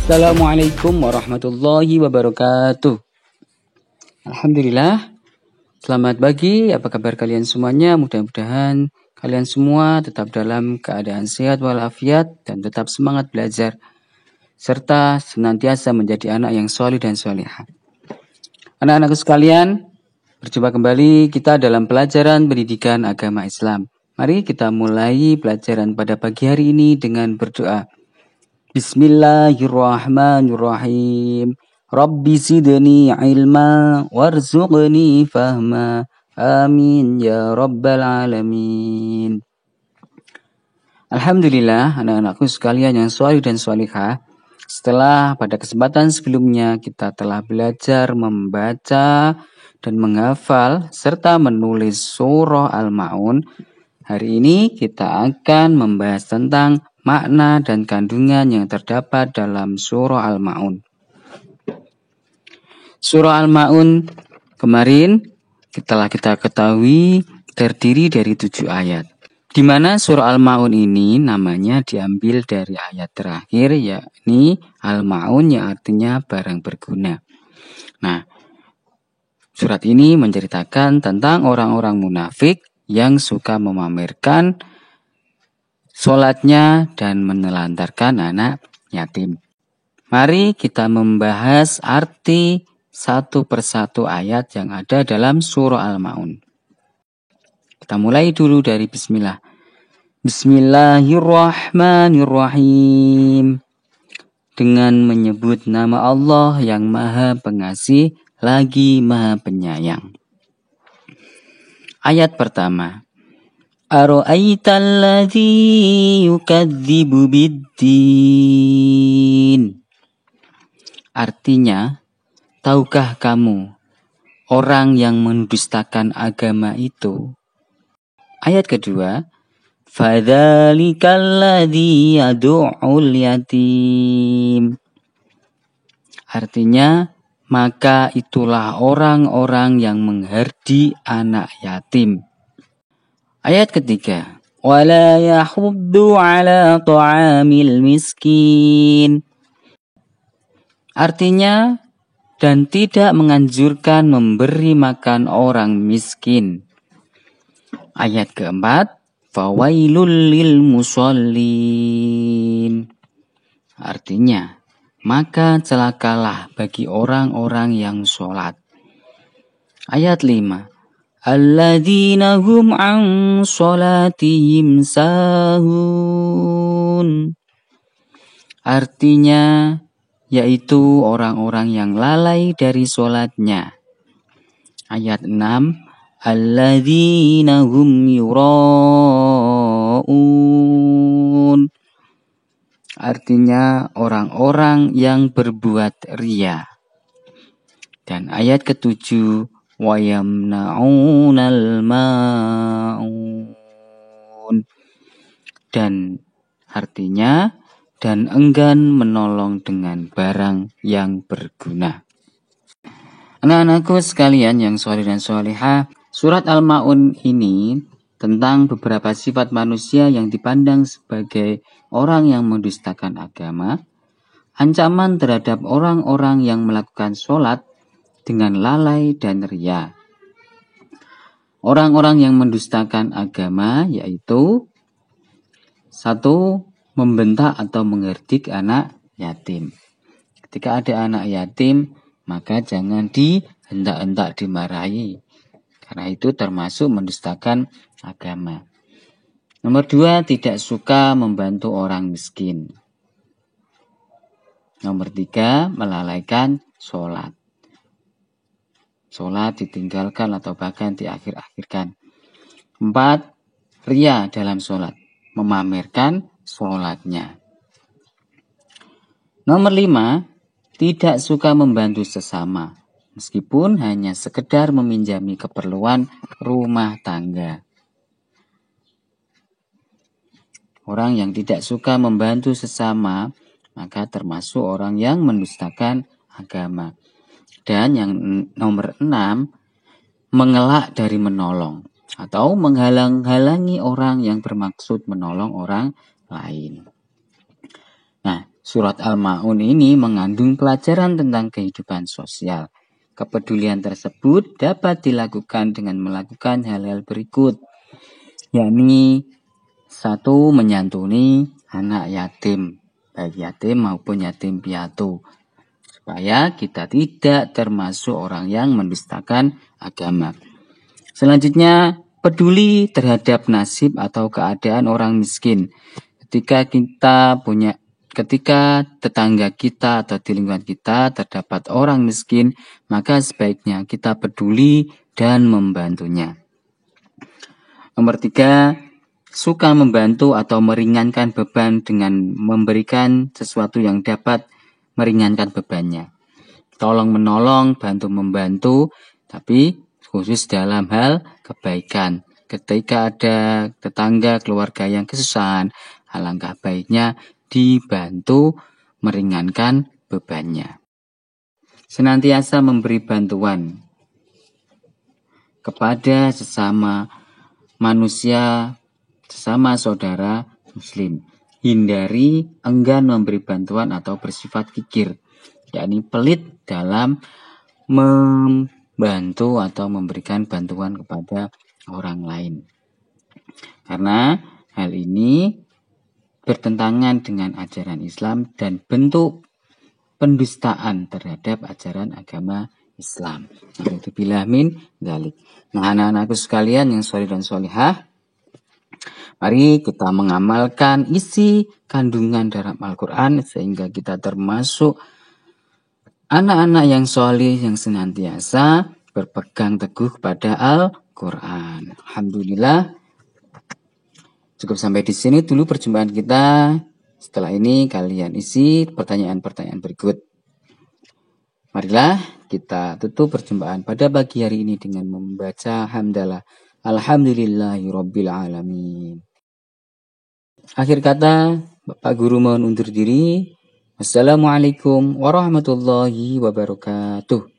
Assalamualaikum warahmatullahi wabarakatuh. Alhamdulillah. Selamat pagi, apa kabar kalian semuanya? Mudah-mudahan kalian semua tetap dalam keadaan sehat walafiat dan tetap semangat belajar. Serta senantiasa menjadi anak yang solih dan solihah. Anak-anakku sekalian, berjumpa kembali kita dalam pelajaran pendidikan agama Islam. Mari kita mulai pelajaran pada pagi hari ini dengan berdoa. Bismillahirrahmanirrahim. Rabbi zidni ilma warzuqni fahma. Amin ya rabbal alamin. Alhamdulillah anak-anakku sekalian yang sholih dan sholihah. Setelah pada kesempatan sebelumnya kita telah belajar membaca dan menghafal serta menulis surah Al-Ma'un. Hari ini kita akan membahas tentang makna dan kandungan yang terdapat dalam surah Al-Ma'un. Surah Al-Ma'un kemarin telah kita ketahui terdiri dari 7 ayat. Di mana surah Al-Ma'un ini namanya diambil dari ayat terakhir, yakni Al-Ma'un yang artinya barang berguna. Nah, surat ini menceritakan tentang orang-orang munafik yang suka memamerkan sholatnya dan menelantarkan anak yatim. Mari kita membahas arti satu persatu ayat yang ada dalam surah Al-Ma'un. Kita mulai dulu dari bismillah. Bismillahirrahmanirrahim. Dengan menyebut nama Allah yang Maha Pengasih lagi Maha Penyayang. Ayat pertama. Ara'aital ladzi yukadzibu biddin. Artinya, tahukah kamu orang yang mendustakan agama itu? Ayat kedua, fadzalikal ladzi yad'ul yatim. Artinya, maka itulah orang-orang yang menghardi anak yatim. Ayat ketiga, wala yahuddu ala ta'amil miskin. Artinya, dan tidak menganjurkan memberi makan orang miskin. Ayat keempat, fawailul lil musallin. Artinya, maka celakalah bagi orang-orang yang sholat. Ayat 5. Alladzina hum an sholatihim sahun. Artinya, yaitu orang-orang yang lalai dari sholatnya. Ayat 6. Alladzina hum yura'un. Artinya, orang-orang yang berbuat riya. Dan ayat ke-7. Wa yamna'unal ma'un. Dan artinya dan enggan menolong dengan barang yang berguna. Anak-anakku sekalian yang sholih dan sholihah, surat Al-Ma'un ini tentang beberapa sifat manusia yang dipandang sebagai orang yang mendustakan agama, ancaman terhadap orang-orang yang melakukan sholat dengan lalai dan riya. Orang-orang yang mendustakan agama yaitu 1. Membentak atau mengherdik anak yatim. Ketika ada anak yatim, maka jangan dihentak-hentak dimarahi. Karena itu termasuk mendustakan agama. Nomor 2, tidak suka membantu orang miskin. Nomor 3, melalaikan sholat. Sholat ditinggalkan atau bahkan diakhir-akhirkan. 4, riya dalam sholat. Memamerkan sholatnya. Nomor 5, tidak suka membantu sesama. Meskipun hanya sekedar meminjami keperluan rumah tangga. Orang yang tidak suka membantu sesama, maka termasuk orang yang mendustakan agama. Dan yang nomor 6, mengelak dari menolong atau menghalang-halangi orang yang bermaksud menolong orang lain. Nah, Surat Al-Ma'un ini mengandung pelajaran tentang kehidupan sosial. Kepedulian tersebut dapat dilakukan dengan melakukan hal-hal berikut, yakni 1. Menyantuni anak yatim, baik yatim maupun yatim piatu, supaya kita tidak termasuk orang yang mendustakan agama. Selanjutnya, peduli terhadap nasib atau keadaan orang miskin. Ketika tetangga kita atau di lingkungan kita terdapat orang miskin, maka sebaiknya kita peduli dan membantunya. Nomor 3, suka membantu atau meringankan beban dengan memberikan sesuatu yang dapat meringankan bebannya. Tolong menolong, bantu membantu, tapi khusus dalam hal kebaikan. Ketika ada tetangga, keluarga yang kesusahan, alangkah baiknya dibantu meringankan bebannya. Senantiasa memberi bantuan kepada sesama manusia, sesama saudara muslim. Hindari enggan memberi bantuan atau bersifat kikir, yakni pelit dalam membantu atau memberikan bantuan kepada orang lain. Karena hal ini bertentangan dengan ajaran Islam dan bentuk pendustaan terhadap ajaran agama Islam. Alhamdulillah min dzalik. Nah, anak-anakku sekalian yang sholih dan sholihah, mari kita mengamalkan isi kandungan dalam Al-Quran sehingga kita termasuk anak-anak yang sholih yang senantiasa berpegang teguh pada Al-Quran. Alhamdulillah. Cukup sampai di sini dulu perjumpaan kita. Setelah ini kalian isi pertanyaan-pertanyaan berikut. Marilah kita tutup perjumpaan pada pagi hari ini dengan membaca hamdalah. Alhamdulillahirabbil alamin. Akhir kata, Bapak Guru mohon undur diri. Wassalamualaikum warahmatullahi wabarakatuh.